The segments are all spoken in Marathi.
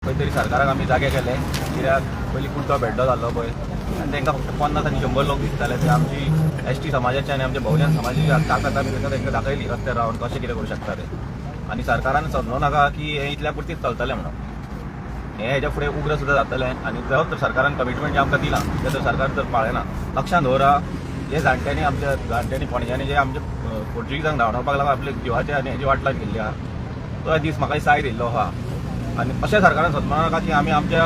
खंय तरी सरकाराक आमी जागे केले कित्याक पयलीं कुर्तो भेड्डो जाल्लो पळय आनी तांकां फक्त 50 आनी 100 लोक दिसताले ते आमची ST समाजाचे आनी आमचे बहुजन समाजाची ताकद आमी तांकां दाखयली रस्त्यार रावन कशें कितें करूं शकता ते आनी सरकारान समजूं नाका की हें इतल्या पुरतीच चलतलें म्हणून हें हेज्या फुडें उग्र सुद्दां जातलें आनी जर सरकारान कमिटमेंट जें आमकां दिलां तें जर सरकार जर पाळना लक्षांत दवरा हे जाणट्यांनी आमच्या जाणट्यांनी पणज्यांनी जे आमचे पोर्चुगीजांक धांवडावपाक लागून आपले जिवाचे आनी हेजी वाटलात गेल्ली आहा तो दीस म्हाका साय दिल्लो आहा आनी अशें सरकारान समजूं नाका की आमी आमच्या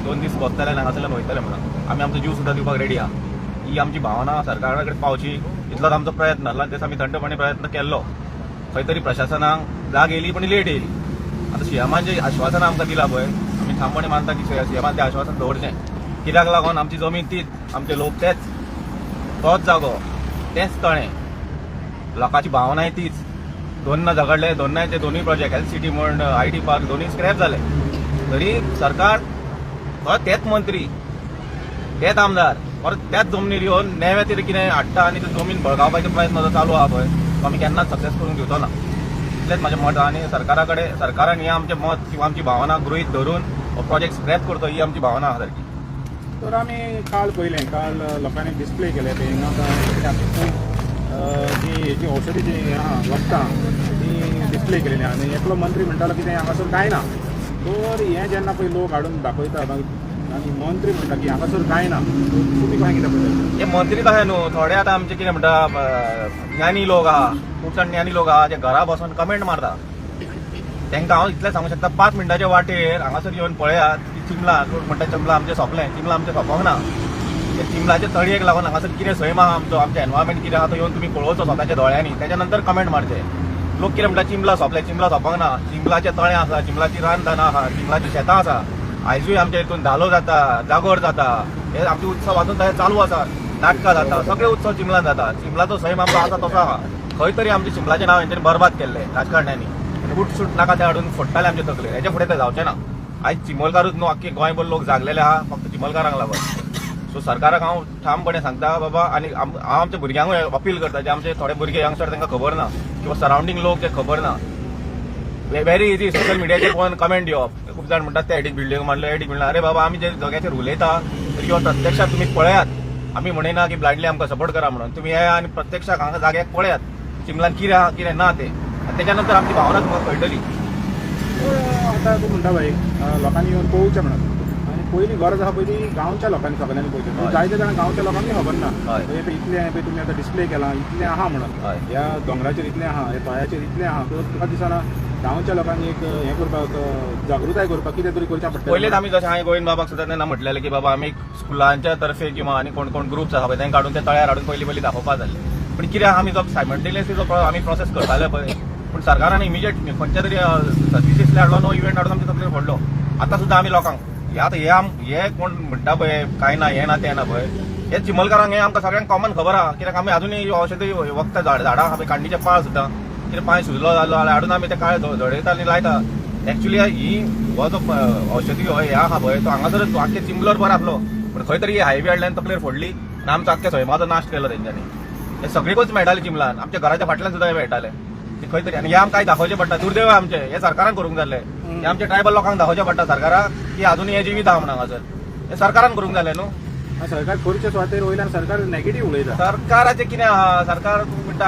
2 दीस बसतले हांगासरल्यान वयतले म्हणून आमी आमचो जीव सुद्दां दिवपाक रेडी आहा ही आमची भावना सरकारा कडेन पावची इतलोच आमचो प्रयत्न आसला तेच आमी थंडपणी प्रयत्न केल्लो खंय तरी प्रशासनाक जाग येयली पण लेट येयली आतां सीएमान जें आश्वासनां आमकां दिलां पळय आमी ठामपणे मानता की सीएमान तें आश्वासन दवरचें कित्याक लागून आमची जमीन तीच आमचे लोक तोच जागो तेंच तळें लोकांची भावनाय तीच दोन झगडले दोनांचे दोनूय प्रोजेक्ट LCT म्हण IT पार्क दोनूय स्क्रॅप जाले तरी सरकार तेच मंत्री तेच आमदार परत त्याच जमनीर येवन नेवे तरी कितें हाडटा आनी ती जमीन बळगावपाचो प्रयत्न जो चालू आहा पळय तो आमी केन्नाच सक्सेस करून दिवचो ना इतलेंच म्हाजें मत आहा आनी सरकारा कडेन सरकारान हें आमचें मत किंवा आमची भावना गृहीत धरून हो प्रोजेक्ट स्क्रॅप करतो ही आमची भावना आहा सारकी तर आमी काल लोकांनी डिस्प्ले केले ते हिंगा जी हेजी औषधी जी आहा वखदां ती डिस्प्ले केलेली आनी एकलो मंत्री म्हणटालो की तें हांगासर कांय ना तर हें जेन्ना पळय लोक हाडून दाखयता आनी मंत्री म्हणटा की हांगासर कांय ना तुमी कशें कितें पळयता हे मंत्री तशें न्हू थोडे आतां आमचे कितें म्हणटा ज्ञानी लोक आहा खूब जाण ज्ञानी लोक आहा जे घरा बसून कमेंट मारता तांकां हांव इतलें सांगूंक शकता 5 मिनटाच्या वाटेर हांगासर येवन पळयात की चिंबला लोक म्हणटा चिंबला आमचें सोंपलें चिंबला आमचें सोंपोंक ना ते चिंबलाच्या तळयेक लागून हांगासर कितें सैम आहा आमचो एनवायरमेंट कितें आहा तो येवन तुमी पळोवचो स्वताच्या दोळ्यांनी तेच्या नंतर कमेंट मारचे लोक कितें म्हणटा चिंबला सोंपोंक ना चिंबलाचे तळें आसा चिंबलाची रानदानां आहा चिंबलाची शेतां आसा आयजूय आमच्या हितून धालो जाता जागोर जाता हे आमचे उत्सव आजून तशें चालू आसा नाटकां जाता सगळे उत्सव चिंबलान जाता चिंबलाचो सैम आमचो आसा तसो आहा खंय तरी आमचे चिंबलाचें नांव हेंच्यांनी बरबाद केल्लें राजकारण्यांनी फूट नाका ते हाडून फोडटाले आमचे तकले हेच्या फुडें ते जावचें ना आयज चिमोलकारूच न्हू आख्खे गोंयभर लोक जागलेले आहा फक्त चिमोलकारांक लागून सो सरकाराक हांव ठामपणे सांगता बाबा आनी हांव आमच्या भुरग्यांकूय अपील करता जे आमचे थोडे भुरगे यंगस्टर तांकां खबर ना किंवा सरावंडींग लोक जे खबर ना व्हेरी इजी सोशल मिडियाचेर पळोवन कमेंट दिवप खूब जाण म्हणटात ते एडीक बिल्डींग मारलो एडीक म्हणला अरे बाबा आमी जे जग्याचेर उलयता किंवा प्रत्यक्षात तुमी पळयात आमी म्हणयना की ब्लायंडली आमकां सपोर्ट करा म्हणून तुमी येया आनी प्रत्यक्षाक हांगा जाग्याक पळयात चिमलान कितें आहा कितें ना ते आनी तेच्या नंतर आमची भावना तुमकां कळटली आतां तूं म्हणटा भाई लोकांनी येवन पळोवचें म्हणून आनी पयली गरज आहा पयली गांवच्या लोकांनी सगळ्यांनी पळोवचें जायते जाणां गांवच्या लोकांनी खबर ना इतलें पळय तुमी आतां डिस्प्ले केलां इतलें आहा म्हणून ह्या दोंगराचेर इतलें आहा ह्या तळ्याचेर इतलें आहा तर तुका दिसना गांवच्या लोकांनी एक हें करपाक जागृताय करपाक कितें तरी करचें पडटलें पयलेच आमी जशें हांवें गोविंद बाबाक सुद्दां तेन्ना म्हटलेलें की बाबा आमी स्कुलांच्या तर्फे किंवा आनी कोण कोण ग्रुप्स आहा पळय तांकां काडून ते तळ्यार हाडून पयलीं दाखोवपाक जाल्ले पूण कित्याक आमी जो सायमल्टेनियसली जो आमी प्रोसेस करताले पळय पूण सरकारान इमिजिएट खंयच्या तरी सर्विसीसले हाडलो नो इव्हेंट हाडून आमचे तकलेर फोडलो आतां सुद्दां आमी लोकांक आतां हे कोण म्हणटा पळय कांय ना हें ना तें ना पळय हे चिमलकारांक हें आमकां सगळ्यांक कॉमन खबर आहा कित्याक आमी आजुनूय औषधी वखदां झाडां आहा पळय कांडीचे पाळ सुद्दां कितें पांय सुजलो जालो जाल्यार हाडून आमी ते काळे झडयता आनी लायता एक्चुली ही हो जो औषधी हे आहा पळय तो हांगासरच आख्खे चिंबलोर बरो आसलो पूण खंय तरी हायवे हाडल्यान तकलेर फोडली आनी आमचो आख्खे सैमाचो नाश केलो तेंच्यांनी हे सगळीकूच मेळटाले चिंबलान आमच्या घराच्या फाटल्यान सुद्दां हे मेळटाले ते खंय तरी आनी हे आमकां दाखोवचें पडटा दुर्दैव आमचे हे सरकारान करूंक जाल्ले हे आमच्या ट्रायबल लोकांक दाखोवचें पडटा सरकाराक की आजुनूय हे जिवीत आहा म्हणून हांगासर हे सरकारान करूंक जालें न्हू सरकार करचे सुवातेर वयल्यान सरकार नेगेटीव उलयता सरकाराचें कितें आहा सरकार म्हणटा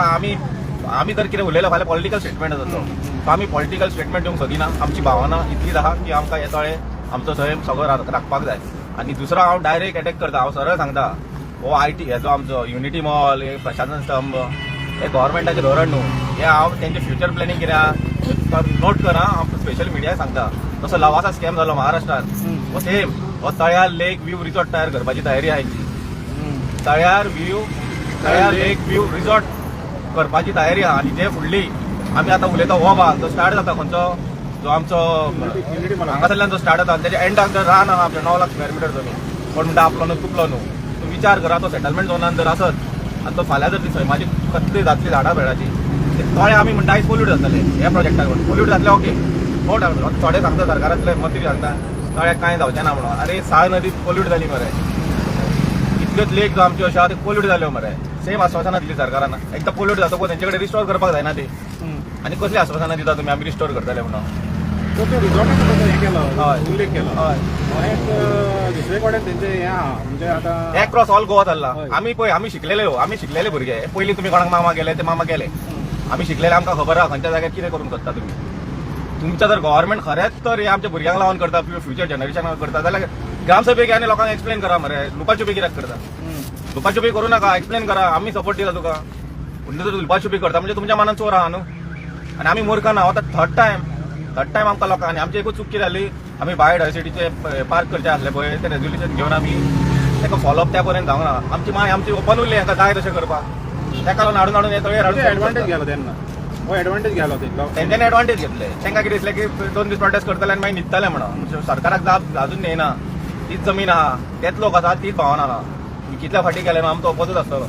आमी तर कितें उलयलो फाल्यां पॉलिटिकल स्टेटमेंट जातो सो आमी पॉलिटिकल स्टेटमेंट दिवंक सोदिना आमची भावना इतलीच आहा की आमकां हे तळें आमचो सैम सगळो राखपाक जाय आनी दुसरो हांव डायरेक्ट अटॅक करता हांव सरळ सांगता हो IT हेजो आमचो युनिटी मॉल हे प्रशासन स्तंभ हे गव्हर्मेंटाचें धोरण न्हू हे हांव तेंचें फ्युचर प्लॅनिंग कितें आहा नोट करा हांव स्पेशल मिडिया सांगता तसो लवासा स्कॅम जालो महाराष्ट्रांत हो सेम हो तळ्यार लेक व्यू रिसॉर्ट तयार करपाची तयारी आहा हेंची तळ्यार लेक व्यू रिसॉर्ट करपाची तयारी आहा आनी ते फुडली आमी आतां उलयता हो भाग तो स्टार्ट जाता खंयचो जो आमचो हांगासरल्यान जो स्टार्ट जाता तेच्या एंडाक जर रान आहा आमचे 9 लाख स्क्वेअर मिटर जमीन कोण म्हणटा आपलो न्हू तुपलो न्हू तूं विचार करा तो सेटलमेंट झोनान जर आसत आनी तो फाल्यां जर ती सैमाची कसली जातली झाडां बेडाची तळे आमी म्हणटा आयज पोल्यूट जातले ह्या प्रोजेक्टाक पोल्यूट जातले ओके थोडे सांगता सरकारांतले मंत्री सांगता तळ्याक कांय जावचें ना म्हणून अरे साळ नदी पोल्यूट जाली मरे इतल्योच लेक जो आमच्यो आसा ते पोल्यूट जाल्यो मरे सेम आश्वासनां दिली सरकारान एकदां पोल्यूट जातकूच तेंचे कडेन रिस्टोर करपाक जायना ते आनी कसली आश्वासनां दिता तुमी आमी रिस्टोर करतले म्हणून तो ते रिझॉर्टान हे केलो हय. उल्लेख केलो हय एक दुसरे कडेन तेंचे हे आहा म्हणजे आतां क्रॉस ऑल गोवा जाल्ला हय. आमी शिकलेले भुरगे पयलीं तुमी कोणाक मामा गेले ते मामा गेले आमी शिकलेले आमकां खबर आहा खंयच्या जाग्यार कितें करून करता तुमी तुमच्या जर गव्हर्नमेंट खरेंच तर हे आमच्या भुरग्यांक लावन करता फ्युचर जनरेशनाक करता जाल्यार ग्रामसभेक आनी लोकांक एक्सप्लेन करा मरे लुपाछुपी कित्याक करता लुपाछुपी करू नाका एक्सप्लेन करा आमी सपोर्ट दिला तुका पूण जर लुपाछुपी करता म्हणजे तुमच्या मनात चोर आहा न्हू आनी आमी मूर्ख ना आतां थर्ड टायम आमकां लोकांनी आमची एकूच चूक कितें जाली आमी भायर डायसिटीचे पार्क करचे आसले पळय ते रेजोल्युशन घेवन आमी ताका फॉलोअप त्या पर्यंत जावंक ना आमची माय आमची ओपन उरली हांकां जाय तशें करपाक ताका लागून हाडून हे तळेर एडवांटेज हाडून घालो तेन्ना हो एडवांटेज घालो ते तेंच्यांनी एडवांटेज घेतले तांकां कितें दिसलें की 2 दीस प्रोटेस्ट करतले आनी मागीर न्हिदतले म्हणून सरकाराक जाप अजून येना तीच जमीन आहा तेच लोक आसा तीच भावना आहा कितल्या फाटी गेले न्हू आमचो ओपोजीट आसतलो